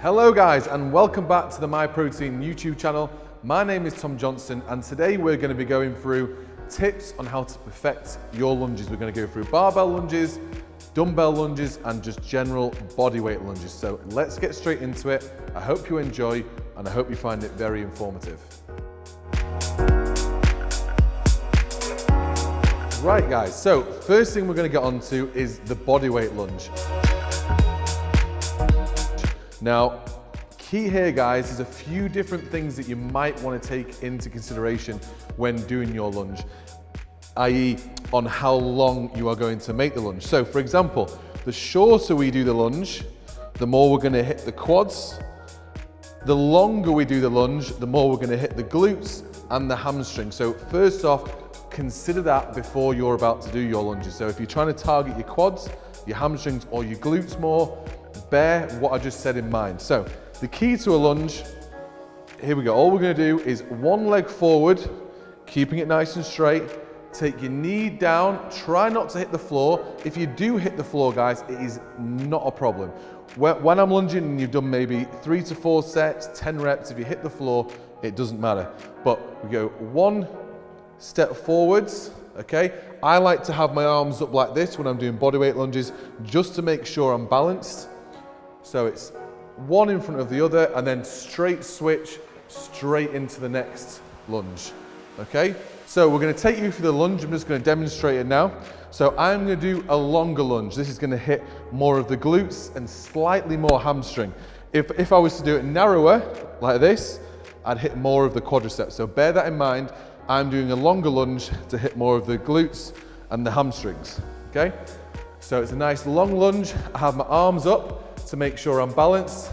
Hello guys, and welcome back to the Myprotein YouTube channel. My name is Tom Johnson, and today we're going to be going through tips on how to perfect your lunges. We're going to go through barbell lunges, dumbbell lunges, and just general bodyweight lunges. So let's get straight into it. I hope you enjoy, and I hope you find it very informative. Right guys, so first thing we're going to get onto is the bodyweight lunge. Now, key here guys is a few different things that you might want to take into consideration when doing your lunge, i.e. on how long you are going to make the lunge. So for example, the shorter we do the lunge, the more we're going to hit the quads. The longer we do the lunge, the more we're going to hit the glutes and the hamstring. So first off, consider that before you're about to do your lunges. So if you're trying to target your quads, your hamstrings or your glutes more, bear what I just said in mind. So the key to a lunge, here we go. All we're going to do is one leg forward, keeping it nice and straight. Take your knee down, try not to hit the floor. If you do hit the floor guys, it is not a problem. When I'm lunging and you've done maybe 3 to 4 sets, 10 reps, if you hit the floor, it doesn't matter. But we go one step forwards, okay? I like to have my arms up like this when I'm doing bodyweight lunges, just to make sure I'm balanced. So it's one in front of the other, and then straight switch, straight into the next lunge, okay? So we're gonna take you through the lunge. I'm just gonna demonstrate it now. So I'm gonna do a longer lunge. This is gonna hit more of the glutes and slightly more hamstring. If I was to do it narrower, like this, I'd hit more of the quadriceps. So bear that in mind. I'm doing a longer lunge to hit more of the glutes and the hamstrings, okay? So it's a nice long lunge. I have my arms up to make sure I'm balanced,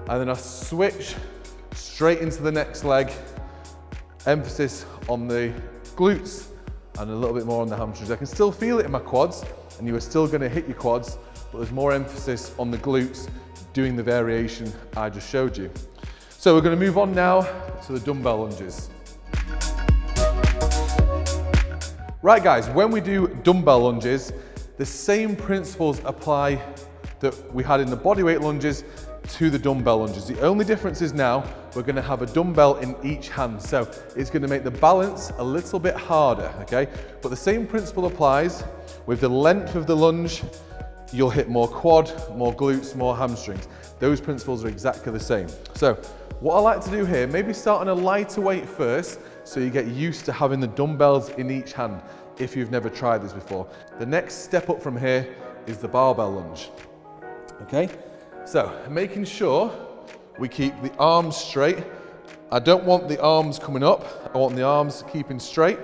and then I switch straight into the next leg. Emphasis on the glutes and a little bit more on the hamstrings. I can still feel it in my quads, and you are still going to hit your quads, but there's more emphasis on the glutes doing the variation I just showed you. So we're going to move on now to the dumbbell lunges. Right guys, when we do dumbbell lunges, the same principles apply that we had in the bodyweight lunges to the dumbbell lunges. The only difference is now we're going to have a dumbbell in each hand, so it's going to make the balance a little bit harder, okay? But the same principle applies. With the length of the lunge, you'll hit more quad, more glutes, more hamstrings. Those principles are exactly the same. So what I like to do here, maybe start on a lighter weight first, so you get used to having the dumbbells in each hand if you've never tried this before. The next step up from here is the barbell lunge. Okay, so making sure we keep the arms straight. I don't want the arms coming up, I want the arms keeping straight.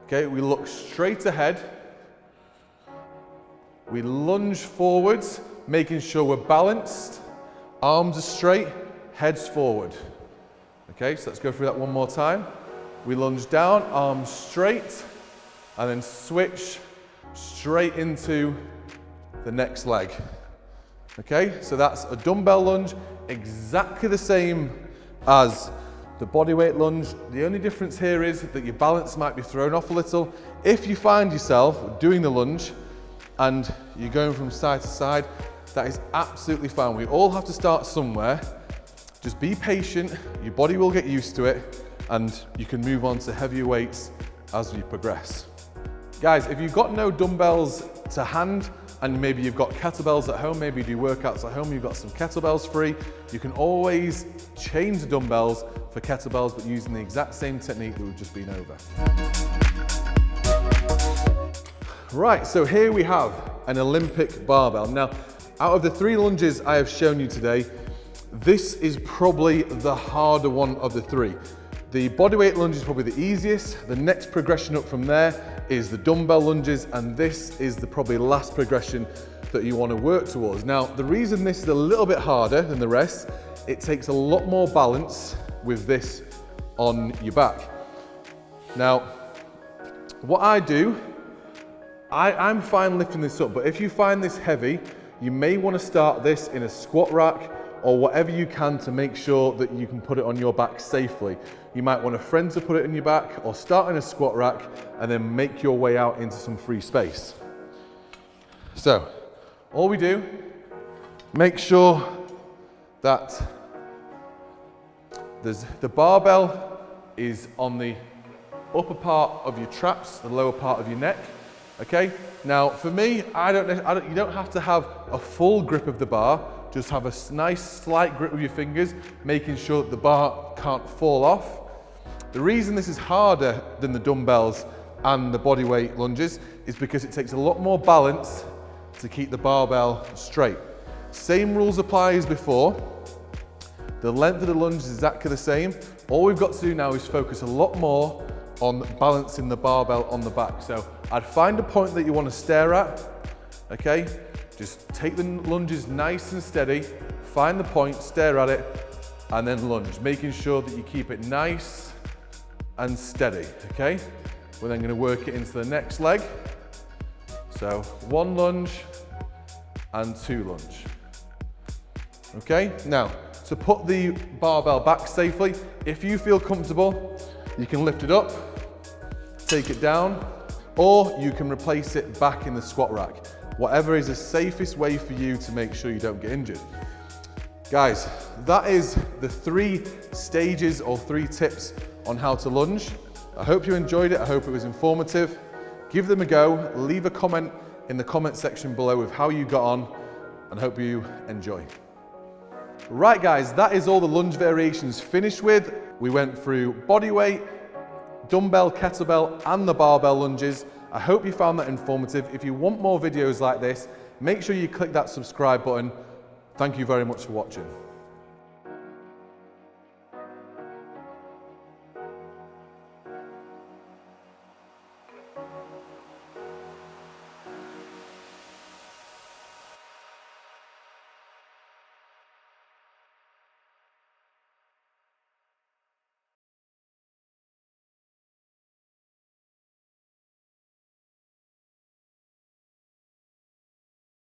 Okay, we look straight ahead. We lunge forwards, making sure we're balanced. Arms are straight, heads forward. Okay, so let's go through that one more time. We lunge down, arms straight, and then switch straight into the next leg. Okay, so that's a dumbbell lunge, exactly the same as the bodyweight lunge. The only difference here is that your balance might be thrown off a little. If you find yourself doing the lunge and you're going from side to side, that is absolutely fine. We all have to start somewhere. Just be patient, your body will get used to it, and you can move on to heavier weights as we progress. Guys, if you've got no dumbbells to hand, and maybe you've got kettlebells at home, maybe you do workouts at home, you've got some kettlebells free, you can always change the dumbbells for kettlebells, but using the exact same technique that we've just been over. Right, so here we have an Olympic barbell. Now, out of the 3 lunges I have shown you today, this is probably the harder one of the 3. The bodyweight lunge is probably the easiest. The next progression up from there is the dumbbell lunges, and this is the probably last progression that you want to work towards. Now, the reason this is a little bit harder than the rest, it takes a lot more balance with this on your back. Now, what I do, I'm fine lifting this up, but if you find this heavy, you may want to start this in a squat rack or whatever you can to make sure that you can put it on your back safely. You might want a friend to put it in your back, or start in a squat rack and then make your way out into some free space. So all we do, make sure that the barbell is on the upper part of your traps, the lower part of your neck. Okay. Now, for me, you don't have to have a full grip of the bar. Just have a nice slight grip with your fingers, making sure that the bar can't fall off. The reason this is harder than the dumbbells and the bodyweight lunges is because it takes a lot more balance to keep the barbell straight. Same rules apply as before. The length of the lunge is exactly the same. All we've got to do now is focus a lot more on balancing the barbell on the back. So I'd find a point that you want to stare at, okay? Just take the lunges nice and steady, find the point, stare at it, and then lunge, making sure that you keep it nice and steady, okay? We're then going to work it into the next leg. So 1 lunge and 2 lunge. Okay, now to put the barbell back safely, if you feel comfortable, you can lift it up, take it down, or you can replace it back in the squat rack. Whatever is the safest way for you to make sure you don't get injured. Guys, that is the 3 stages or 3 tips on how to lunge. I hope you enjoyed it. I hope it was informative. Give them a go. Leave a comment in the comment section below with how you got on, and hope you enjoy. Right guys, that is all the lunge variations finished with. We went through bodyweight, dumbbell, kettlebell, and the barbell lunges. I hope you found that informative. If you want more videos like this, make sure you click that subscribe button. Thank you very much for watching.